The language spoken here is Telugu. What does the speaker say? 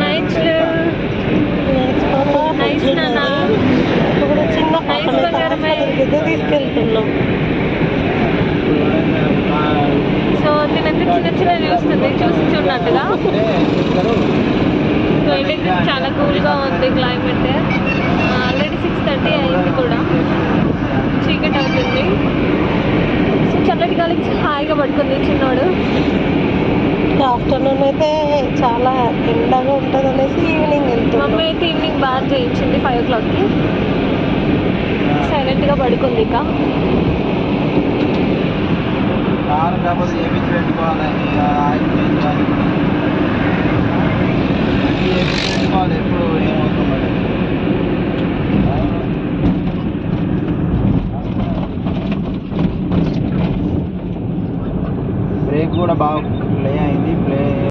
నైస్ నాన్న, ఇప్పుడు చిన్న నైస్ బంగారమే. తీసుకెళ్తున్నాం. సో తినంతా చిన్న చిన్న చూస్తుంది, చూసి చూడనట్టుగా. సో ఏంటంటే చాలా కూల్గా ఉంది క్లైమేట్. ఆల్రెడీ 6:30 అయింది కూడా, చీకటి అవుతుంది. సో చల్లటి గాలికి హాయిగా పడుకుంది చిన్నోడు. ఆఫ్టర్నూన్ అయితే చాలా ఎండగా ఉంటుంది అనేసి ఈవినింగ్ వెళ్తున్నాం. మమ్మీ అయితే ఈవినింగ్ బాగా చేయించింది 5 o'clockకి. సైలెంట్గా పడుకుంది. ఇక కారు కాకపోతే ఏమి పెట్టుకోవాలి.